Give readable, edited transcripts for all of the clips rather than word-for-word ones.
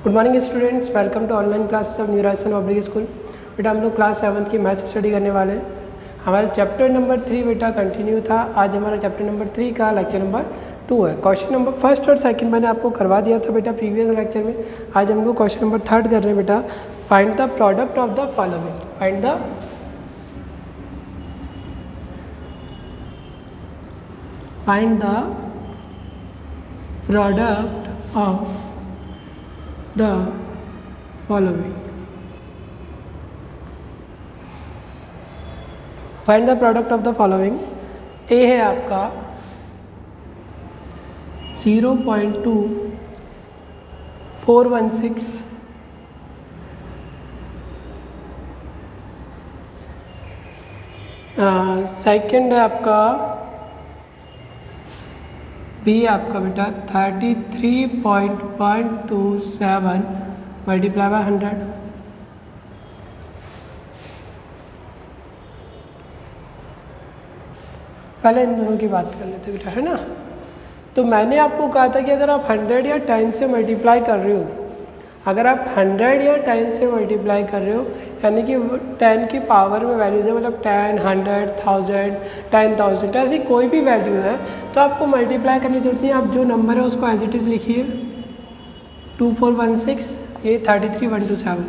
Good morning students, welcome to online classes of new Rajasthan public school. बेटा हम लोग class 7 की मैथ्स स्टडी करने वाले हैं। हमारा चैप्टर नंबर 3 बेटा कंटिन्यू था। आज हमारा चैप्टर नंबर 3 का लेक्चर नंबर 2 है। क्वेश्चन नंबर फर्स्ट और सेकंड मैंने आपको करवा दिया था बेटा प्रीवियस लेक्चर में। आज हम लोग क्वेश्चन नंबर 3 कर रहे हैं बेटा। Find the product of the following. Find the product of the following. Find the product of the following. A है आपका 0.2416, सेकेंड है आपका बी आपका बेटा 33.127 मल्टीप्लाई बाय 100। पहले इन दोनों की बात कर लेते बेटा, है ना। तो मैंने आपको कहा था कि अगर आप 100 या 10 से मल्टीप्लाई कर रहे हो, अगर आप 100 या 10 से मल्टीप्लाई कर रहे हो, यानी कि 10 की पावर में वैल्यूज़ है, मतलब 10, 100, 1000, 10,000, ऐसी कोई भी वैल्यू है तो आपको मल्टीप्लाई करने की जरूरत नहीं है। आप जो नंबर है उसको एज इट इज़ लिखिए। 2416, ये 33,127,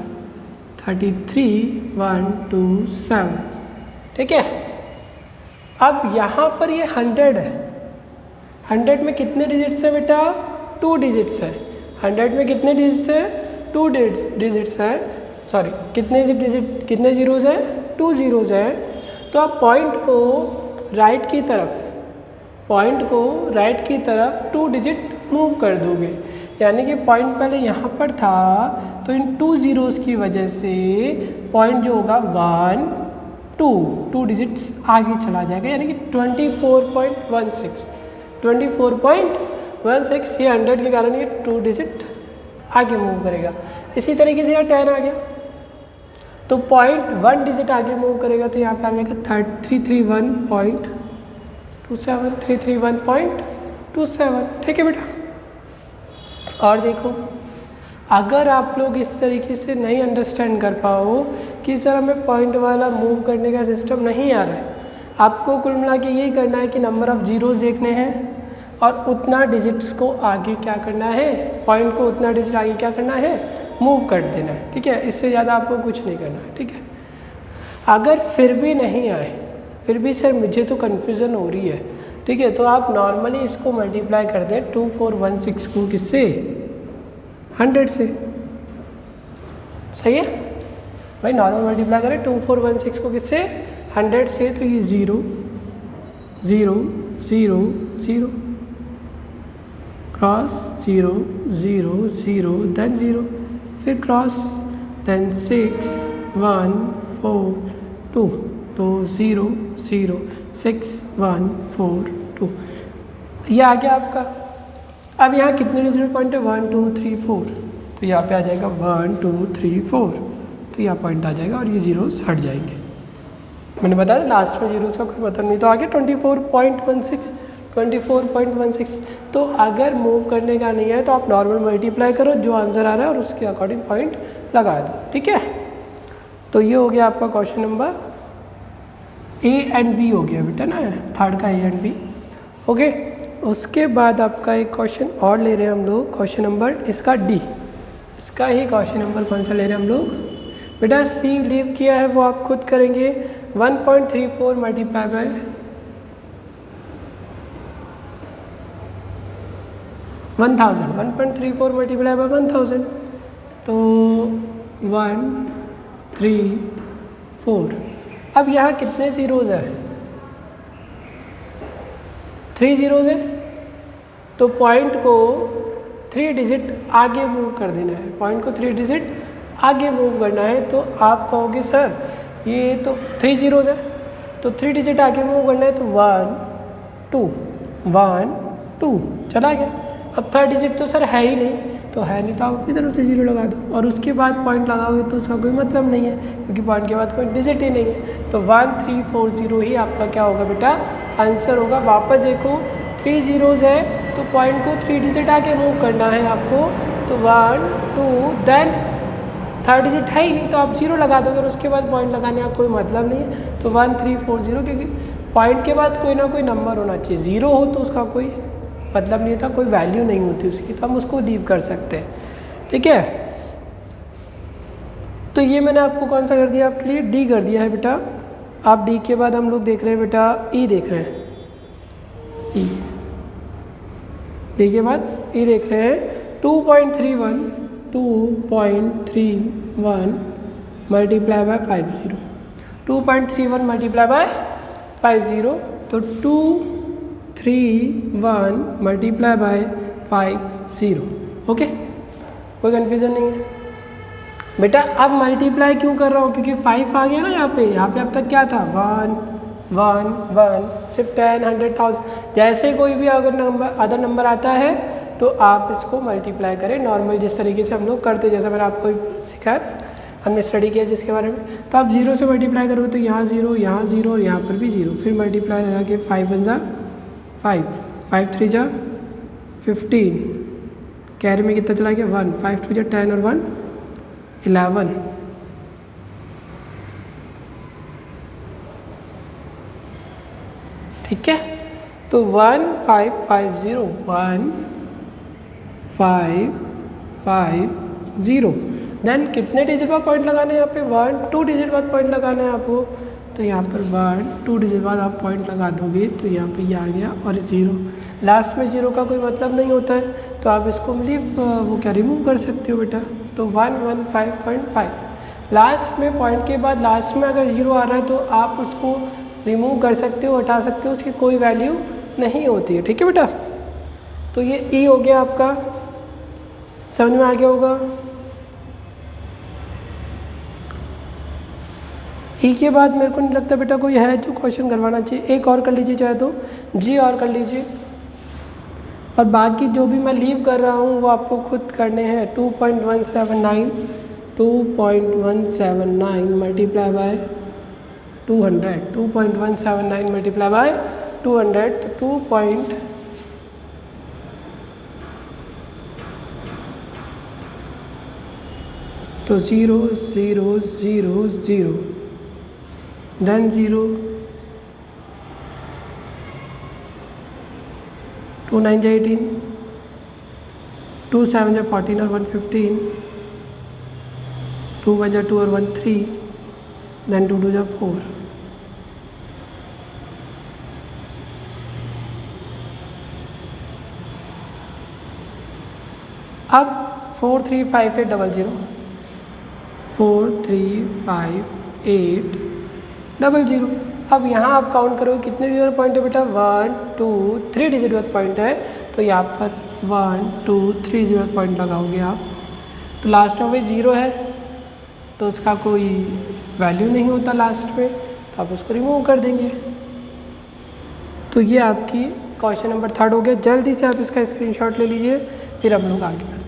33,127, ठीक है। अब यहाँ पर ये 100 है। 100 में कितने डिजिट्स है बेटा? 2 डिजिट्स है। 100 में कितने डिजिट्स है? 2 डिजिट्स है। सॉरी, कितने जीरोज़ है? 2 जीरोज़ है। तो आप पॉइंट को राइट की तरफ 2 डिजिट मूव कर दोगे, यानी कि पॉइंट पहले यहाँ पर था तो इन 2 जीरोज़ की वजह से पॉइंट जो होगा 1, 2 डिजिट्स आगे चला जाएगा, यानी कि 24.16 ये 100 के कारण ये 2 डिजिट आगे मूव करेगा। इसी तरीके से यहाँ 10 आ गया तो पॉइंट 1 डिजिट आगे मूव करेगा, तो यहाँ पे आ जाएगा 331.27, ठीक है बेटा। और देखो, अगर आप लोग इस तरीके से नहीं अंडरस्टैंड कर पाओ कि सर हमें पॉइंट वाला मूव करने का सिस्टम नहीं आ रहा है, आपको कुल मिला के यही करना है कि नंबर ऑफ़ जीरोज़ देखने हैं और उतना डिजिट्स को आगे क्या करना है, पॉइंट को उतना डिजिट आगे क्या करना है, मूव कर देना है, ठीक है। इससे ज़्यादा आपको कुछ नहीं करना है, ठीक है। अगर फिर भी नहीं आए, फिर भी सर मुझे तो कन्फ्यूज़न हो रही है, ठीक है, तो आप नॉर्मली इसको मल्टीप्लाई कर दें 2416 को किससे? 100 से। सही है भाई, नॉर्मल मल्टीप्लाई करें 2416 को किससे? 100 से। तो ये 0 0 0 0 क्रॉस 0 0 0 देन 0, फिर क्रॉस, देन 6 1 4 2, तो 0 0 6 1 4 2, ये आ गया आपका। अब यहाँ कितने डिजिट पॉइंट है? 1 2 3 4, तो यहाँ पे आ जाएगा 1 2 3 4, तो यहाँ पॉइंट आ जाएगा और ये जीरोस हट जाएंगे। मैंने बताया लास्ट में जीरोस का कोई मतलब नहीं। तो आगे 24.16। तो अगर मूव करने का नहीं है तो आप नॉर्मल मल्टीप्लाई करो, जो आंसर आ रहा है और उसके अकॉर्डिंग पॉइंट लगा दो, ठीक है। तो ये हो गया आपका question number A and B हो गया बेटा ना, थर्ड का ए एंड बी, ओके। उसके बाद आपका एक क्वेश्चन और ले रहे हैं हम लोग, क्वेश्चन नंबर इसका डी। इसका ही क्वेश्चन नंबर कौन सा ले रहे हैं हम लोग बेटा? सी लीव किया है वो आप खुद करेंगे। 1.34 मल्टीप्लाई बाय 1000, 1.34 मल्टीप्लाई बाय 1000, तो 1 3 4। अब यहाँ कितने जीरोज़ है? 3 जीरोज़ है, तो पॉइंट को 3 डिजिट आगे मूव कर देना है, पॉइंट को 3 डिजिट आगे मूव करना है। तो आप कहोगे सर ये तो 3 जीरोज़ है, तो 3 डिजिट आगे मूव करना है, तो 1 2 1 2 चला गया। अब थर्ड डिजिट तो सर है ही नहीं, तो है नहीं तो आप अपनी तरफ से 0 लगा दो, और उसके बाद पॉइंट लगाओगे तो उसका कोई मतलब नहीं है, क्योंकि पॉइंट के बाद कोई डिजिट ही नहीं है। तो 1340 ही आपका क्या होगा बेटा? आंसर होगा। वापस देखो 3 जीरोज़ है तो पॉइंट को 3 डिजिट आके मूव करना है आपको। तो 1 2 देन थर्ड डिजिट है ही नहीं तो आप 0 लगा दोगे और उसके बाद पॉइंट लगाने का कोई मतलब नहीं है। तो 1 3 4 0, क्योंकि पॉइंट के बाद कोई ना कोई नंबर होना चाहिए। 0 हो तो उसका कोई मतलब नहीं था, कोई वैल्यू नहीं होती उसकी, तो हम उसको लीव कर सकते हैं। ठीक है, तो ये मैंने आपको कौन सा कर दिया आपके लिए, डी कर दिया है बेटा। आप डी के बाद हम लोग देख रहे हैं बेटा ई देख रहे हैं, ई डी के बाद ई देख रहे हैं 2.31 मल्टीप्लाई बाय 50, 2.31 मल्टीप्लाई बाय 50, तो 231 मल्टीप्लाई बाय 50। ओके, कोई कन्फ्यूज़न नहीं है बेटा। अब मल्टीप्लाई क्यों कर रहा हूँ, क्योंकि 5 आ गया ना यहाँ पे अब तक क्या था 1 1 1, सिर्फ 10 100,000 जैसे कोई भी अगर अदर नंबर आता है तो आप इसको मल्टीप्लाई करें नॉर्मल, जिस तरीके से हम लोग करते, जैसा मैंने आपको सिखाया, हमने स्टडी किया जिसके बारे में। तो आप 0 से मल्टीप्लाई करोगे तो यहाँ 0 यहाँ 0 और यहाँ पर भी 0, फिर मल्टीप्लाई लगा के 5 1 जा 5, 5 3 जा 15, कैरी में कितना चला गया 1, 5 2 जा 10 और 1 11। ठीक है, तो 1550 1550, देन कितने डिजिट बाद पॉइंट लगाना है यहाँ पे 1 2 डिजिट बाद पॉइंट लगाना है आपको। तो यहाँ पर 1 2 डिजिट बाद आप पॉइंट लगा दोगे तो यहाँ पे ये आ गया, और 0 लास्ट में 0 का कोई मतलब नहीं होता है, तो आप इसको रिमूव कर सकते हो बेटा। तो 115.5 लास्ट में पॉइंट के बाद लास्ट में अगर 0 आ रहा है तो आप उसको रिमूव कर सकते हो, हटा सकते हो, उसकी कोई वैल्यू नहीं होती है। ठीक है बेटा, तो ये ई हो गया आपका, समझ में आ गया होगा। ई के बाद मेरे को नहीं लगता बेटा कोई है जो क्वेश्चन करवाना चाहिए। एक और कर लीजिए चाहे तो, जी और कर लीजिए, और बाकी जो भी मैं लीव कर रहा हूँ वो आपको खुद करने हैं। 2.179 मल्टीप्लाई बाय 200, 2.179 मल्टीप्लाई बाय 200, तो 2. तो 0 0 0 0 देन 0, 2 9 जा 18, 2 7 जा 14 और 1 15, 2 1 जा 2 और 1 3, देन 2 2 जा 4। अब 4 3 5 8 0 0, 4 3 5 8 0 0। अब यहाँ आप काउंट करोगे कितने डिजिट पॉइंट है बेटा, 1 2 3 डिजिट पॉइंट है, तो यहाँ पर 1 2 3 डिजिट पॉइंट लगाओगे आप, तो लास्ट में वही 0 है तो उसका कोई वैल्यू नहीं होता लास्ट में, तो आप उसको रिमूव कर देंगे। तो ये आपकी क्वेश्चन नंबर 3 हो गया। जल्दी से आप इसका स्क्रीनशॉट ले लीजिए, फिर हम लोग आगे बढ़ते हैं।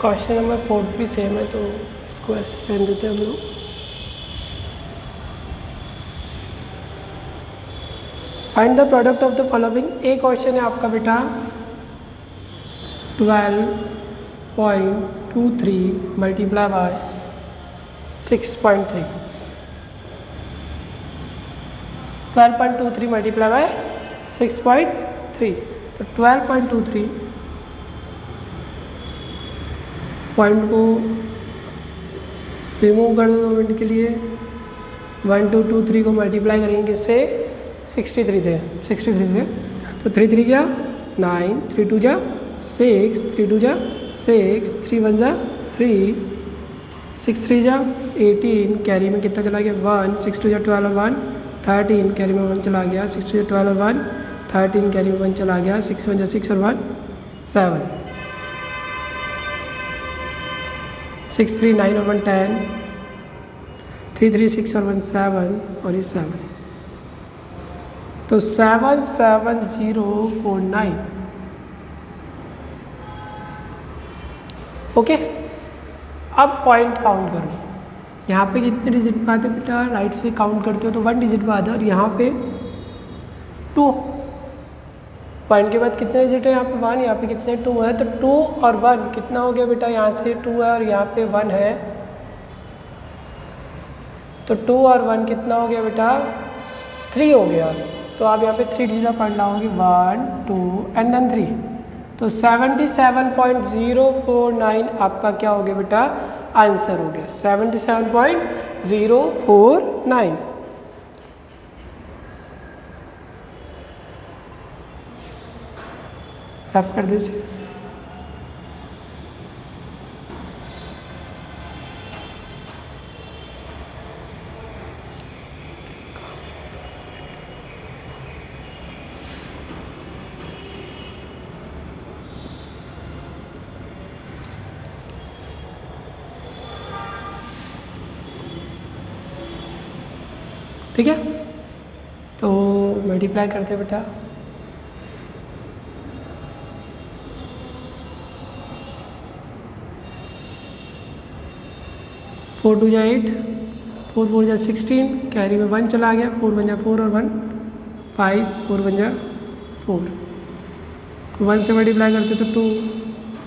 क्वेश्चन नंबर 4 भी सेम है, तो इसको ऐसे रहने देते हैं हम लोग। Find the product of the following. एक क्वेश्चन है आपका बेटा 12.23 मल्टीप्लाई बाय 6.3, 12.23 मल्टीप्लाई बाय 6.3, तो 12.23 पॉइंट को रिमूव कर दो 2 मिनट के लिए। 1 2 2 3 को मल्टीप्लाई करेंगे किससे, 63 से, तो 3 3 जा 9, 3 2 जा 6, 3 2 जा 6, 3 1 जा 3, 6 3 जा 18, कैरी में कितना चला गया 1, 6 2 जा 12 और 1 13 कैरी में 1 चला गया, 6 2 12 और 1 13 कैरी में 1 चला गया, 6 1 6 और 1 7 6 3 9 और 1 10 3 3 6 और 1 7 और ये 7 तो 7 7 0 4 9 ओके। अब पॉइंट काउंट करो, यहाँ पे कितने डिजिट पे आते बेटा, राइट से काउंट करते हो तो 1 डिजिट पे आता है और यहाँ पे 2 पॉइंट के बाद कितने डिजिट है, यहाँ पे 1, यहाँ पे कितने 2 है, तो 2 और 1 कितना हो गया बेटा, यहाँ से 2 है और यहाँ पे 1 है, तो 2 और 1 कितना हो गया बेटा 3 हो गया। तो आप यहाँ पे 3 डिजिट पॉइंट लाओगे 1 2 एंड देन 3, तो 77.049 आपका क्या हो गया बेटा, आंसर हो गया 77.049। रफ कर दीजिए। ठीक है, तो मल्टीप्लाई करते हैं बेटा, 4 2 जा 8 4 4 जा 16 कैरी में 1 चला गया, 4 1 जा 4 और 1 5 4 1 जा 4, तो 1 से मल्टीप्लाई करते तो 2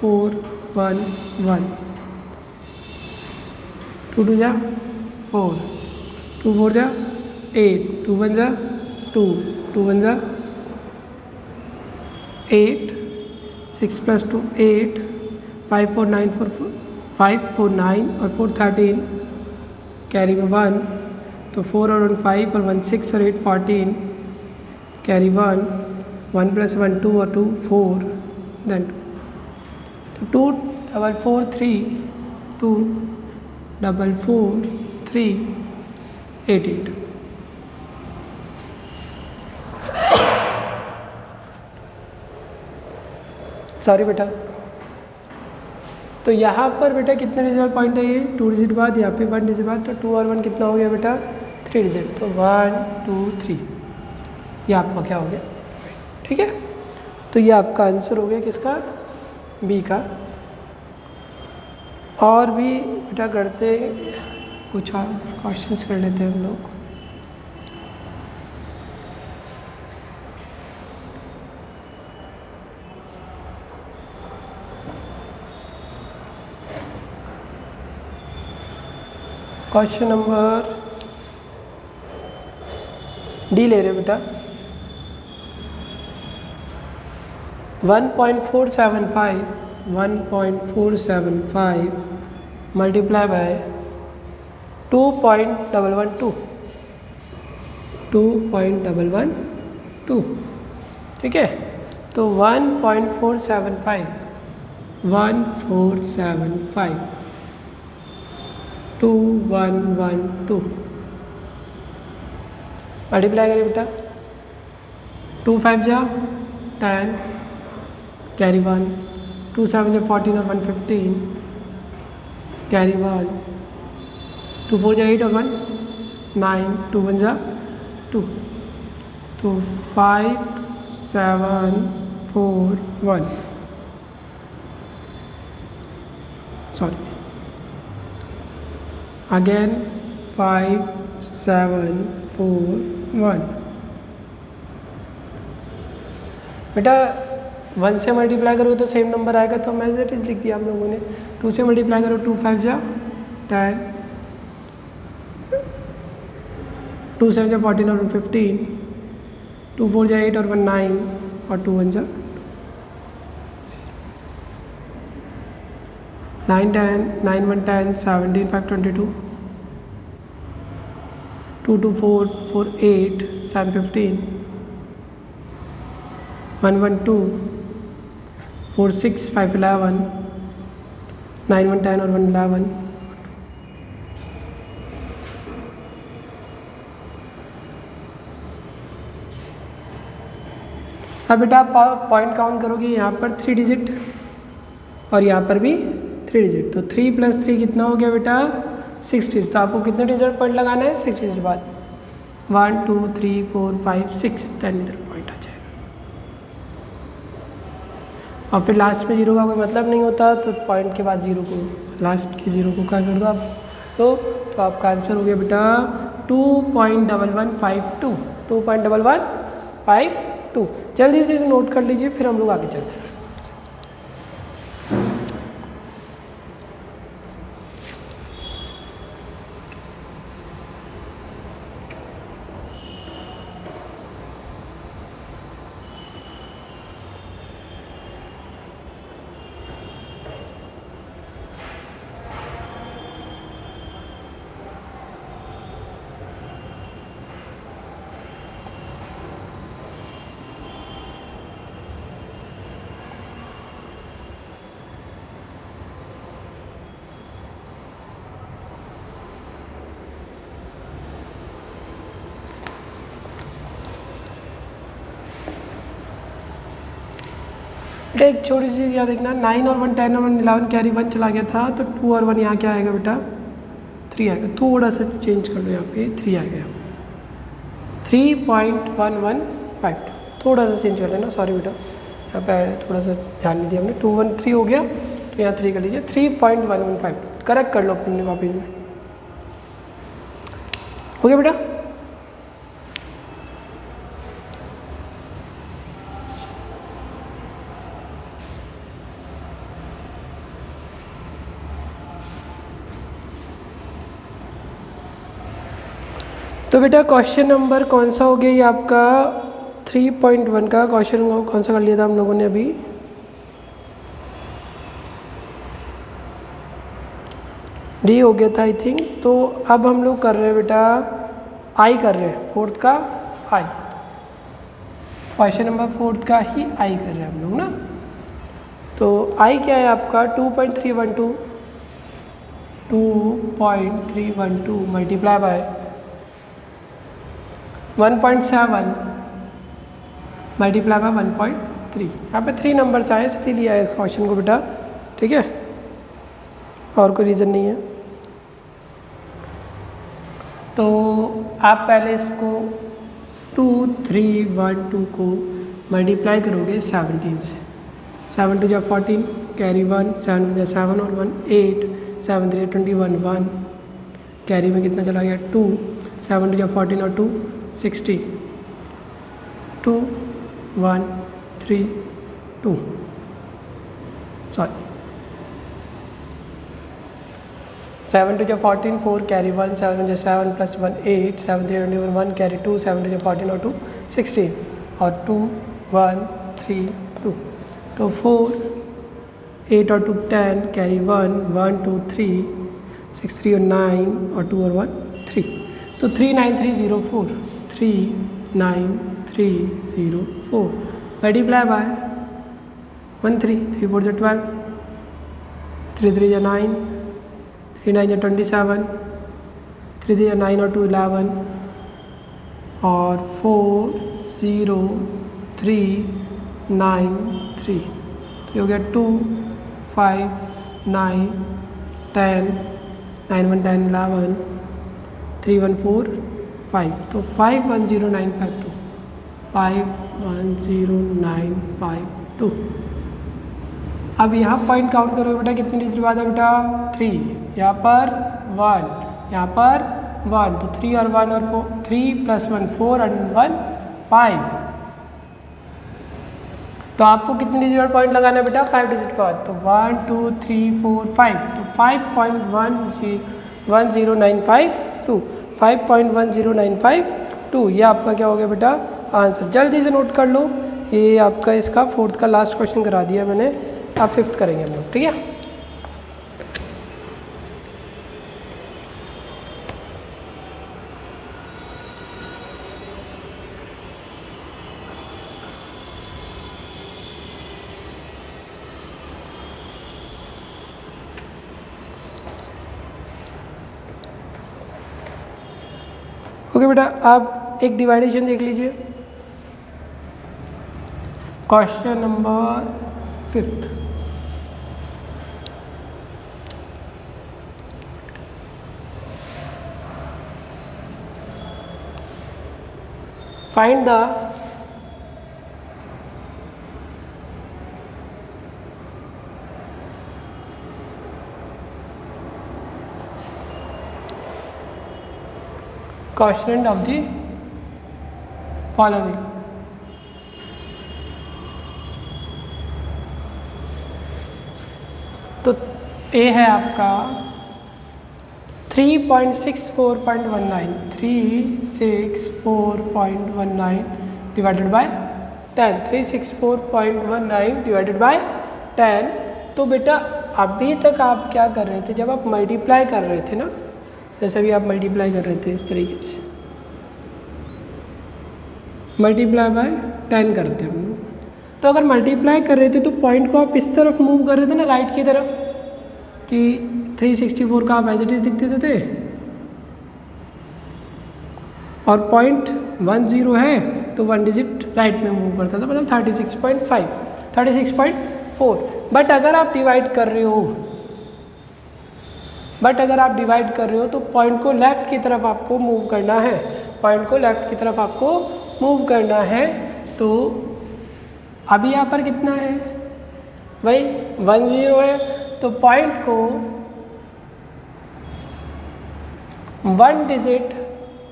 4 1 1 2 2 जा 4 2 4 जा 8 2 1 जा 2 2 1 जा 8 6 प्लस 2 8 5 4 9 4 5 4 9 और 4 13 कैरी में 1, तो 4 और 1 5 और 1 6 और 8 14 कैरी 1 1 प्लस 1 2 और 2 4 देन 2, तो 2 4 4 3 2 4 4 3 8 8। सॉरी बेटा, तो यहाँ पर बेटा कितने डिजिट पॉइंट है, ये 2 डिजिट बाद, यहाँ पे 1 डिजिट बाद, तो 2 और 1 कितना हो गया बेटा 3 डिजिट, तो 1 2 3 ये आपका क्या हो गया, ठीक है। तो ये आपका आंसर हो गया किसका, बी का। और भी बेटा करते कुछ और क्वेश्चंस कर लेते हैं हम लोग। क्वेश्चन नंबर डी ले रहे बेटा, 1.475 मल्टीप्लाई बाय 2.112 ठीक है, तो 1.475 2112 मल्टीप्लाई करिए बेटा, 2 5 जा 10 कैरी 1 2 7 जा 14 और 1 15 कैरी 1 2 4 जा 8 और 1 9 2 1 जा 2, तो 5 7 4 1 सॉरी अगेन 5 7 4 1 बेटा 1 से मल्टीप्लाई करो तो सेम नंबर आएगा, तो हम एज इट इज लिख दिया हम लोगों ने। 2 से मल्टीप्लाई करो 2 5 जा 10 2 7 जा 14 और 15 2 4 जा 8 और 1 9 और 2 1 जा 9 10 9 1 10 17 5 22 2 2 4 4 8 7 15 1 1 2 4 6 5 11 9 1 10 और 1 11 9 अब बेटा आप पॉइंट काउंट करोगे, यहाँ पर 3 डिजिट और यहाँ पर भी 3 डिजिट, तो 3 + 3 कितना हो गया बेटा 60। तो आपको कितने डिजिट पॉइंट लगाना है 6 डिजिट बाद 1 2 3 4 5 6 10 इधर पॉइंट आ जाएगा। और फिर लास्ट में 0 का कोई मतलब नहीं होता, तो पॉइंट के बाद 0 को लास्ट के 0 को क्या कर दो आप, तो आपका आंसर हो गया बेटा 2.1152 2.1152। जल्दी से इसे नोट कर लीजिए, फिर हम लोग आगे चलते हैं। बेटा एक छोटी सी चीज़ याद देखना, 9 और 1 10 और 1 11 कैरी 1 चला गया था, तो 2 और 1 यहाँ क्या आएगा बेटा 3 आएगा। थोड़ा सा चेंज कर लो, यहाँ पे 3 आएगा 3.1152, थोड़ा सा चेंज कर लेना, सॉरी बेटा यहाँ पे थोड़ा सा ध्यान नहीं दिया हमने। 2 1 3 हो गया, तो यहाँ 3 कर लीजिए 3.1152, करेक्ट कर लो अपनी कॉपीज में। हो गया बेटा। तो बेटा क्वेश्चन नंबर कौन सा हो गया ये आपका 3.1 का क्वेश्चन कौन सा कर लिया था हम लोगों ने अभी, डी हो गया था आई थिंक। तो अब हम लोग कर रहे हैं बेटा आई कर रहे हैं, 4th का आई, क्वेश्चन नंबर 4th का ही आई कर रहे हैं हम लोग ना। तो आई क्या है आपका 2.312 मल्टीप्लाई बाय 1.7 मल्टीप्लाई बाय 1.3, यहाँ पे 3 नंबर्स आए इसलिए लिया है इस क्वेश्चन को बेटा, ठीक है, और कोई रीज़न नहीं है। तो आप पहले इसको 2 3 1 2 को मल्टीप्लाई करोगे 17 से, 7 2 14 कैरी 1, 7 2 7 और 1 8, 7 3 21 1 कैरी में कितना चला गया 2, 7 2 14 और 2 16, 2 1 3 2 सॉरी 7 2 14 4 कैरी 1, 7 2 7 + 1 8, 7 3 21 1 कैरी 2, 7 2 14 और 2 16 और 2 1 3 2, तो 4 8 और 2 10 कैरी 1 1 2 3 6 3 और 9 और 2 और 1 3, तो 39304 39304 मल्टीप्लाई बाय 1 3 3 4 12 3 3 9 3 9 27 3 3 9 और 2 11 और 4 0 3 9 3, तो ये हो गया 2 5 9 10 9 1 10 11 3 1 4 5, तो 510952 510952। अब यहाँ पॉइंट काउंट करोगे बेटा, कितनी डिजिट बाद है बेटा 3, यहाँ पर 1, यहाँ पर 1, तो 3 और 1 और 4, 3 + 1 4 और 1 5, तो आपको कितनी डिजिट पर पॉइंट लगाना है बेटा 5 डिजिट बाद, तो 1 2 3 4 5, तो 5.1095 5.1095 ये आपका क्या हो गया बेटा आंसर। जल्दी से नोट कर लो, ये आपका इसका 4th का लास्ट क्वेश्चन करा दिया मैंने, अब 5th करेंगे हम लोग, ठीक है। ओके बेटा, आप एक डिवाइडेशन देख लीजिए। Question number 5th, find the quotient of the following. तो ए है आपका 364.19 डिवाइडेड बाय 10, 364.19 डिवाइडेड बाय 10। तो बेटा अभी तक आप क्या कर रहे थे, जब आप मल्टीप्लाई कर रहे थे ना, जैसे भी आप मल्टीप्लाई कर रहे थे इस तरीके से मल्टीप्लाई बाय 10 करते हैं हम लोग। तो अगर मल्टीप्लाई कर रहे थे तो पॉइंट को आप इस तरफ मूव कर रहे थे ना, राइट की तरफ, कि 364 का आप एज इट इज दिख देते थे, और पॉइंट 10 है तो 1 डिजिट राइट में मूव करता था, मतलब 36.5, 36.4। बट अगर आप डिवाइड कर रहे हो तो पॉइंट को लेफ़्ट की तरफ आपको मूव करना है, तो अभी यहाँ पर कितना है भाई, 10 है, तो पॉइंट को 1 डिजिट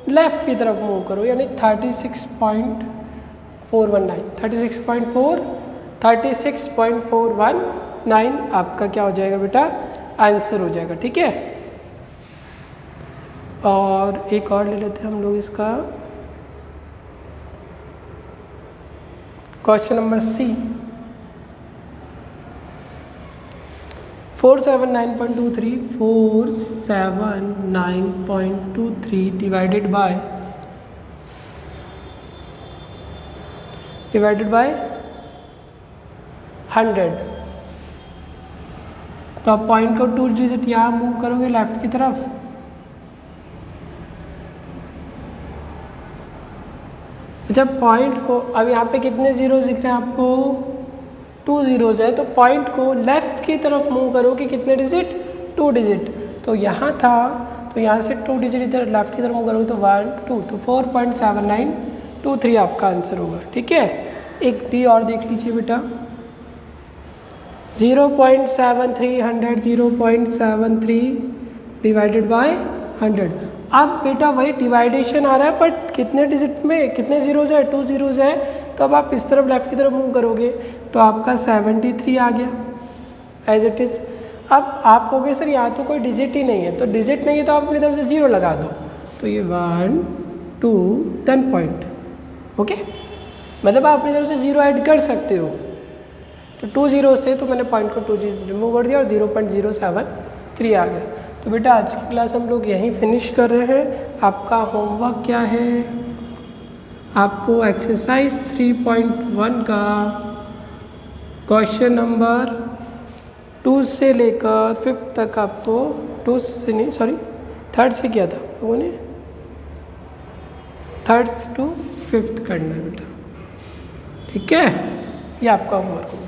लेफ़्ट की तरफ मूव करो, यानी 36.419 आपका क्या हो जाएगा बेटा, आंसर हो जाएगा। ठीक है, और एक और ले लेते हैं हम लोग इसका, question number C, 479.23 divided by 100। तो आप पॉइंट को 2 डिजिट यहाँ मूव करोगे लेफ्ट की तरफ, जब पॉइंट को, अब यहाँ पे कितने जीरोज दिख रहे हैं आपको, 2 जीरोज है, तो पॉइंट को लेफ़्ट की तरफ मूव करोगे कितने डिजिट, 2 डिजिट। तो यहाँ था, तो यहाँ से 2 डिजिट इधर लेफ़्ट की तरफ मूव करोगे तो 1 2, तो 4.7923 आपका आंसर होगा। ठीक है, एक डी और देख लीजिए बेटा, 0.73 डिवाइडेड बाय 100। अब बेटा वही डिवाइडेशन आ रहा है, बट कितने डिजिट में, कितने जीरोज है, 2 जीरोज है, तो अब आप इस तरफ लेफ्ट की तरफ मूव करोगे तो आपका 73 आ गया एज इट इज़। अब आप कहोगे सर यहाँ तो कोई डिजिट ही नहीं है, तो डिजिट नहीं है तो आप अपनी तरफ से 0 लगा दो, तो ये 1 2 10 पॉइंट, ओके, मतलब आप अपनी तरफ से 0 ऐड कर सकते हो। तो 2 जीरो से तो मैंने पॉइंट को 2 रिमूव कर दिया और 0.073 आ गया। तो बेटा आज की क्लास हम लोग यहीं फिनिश कर रहे हैं। आपका होमवर्क क्या है, आपको एक्सरसाइज 3.1 का क्वेश्चन नंबर 2 से लेकर 5th तक, आपको 2 से नहीं, सॉरी 3rd से किया था लोगों ने, 3rd to 5th करना है बेटा। ठीक है, ये आपका होमवर्क होगा।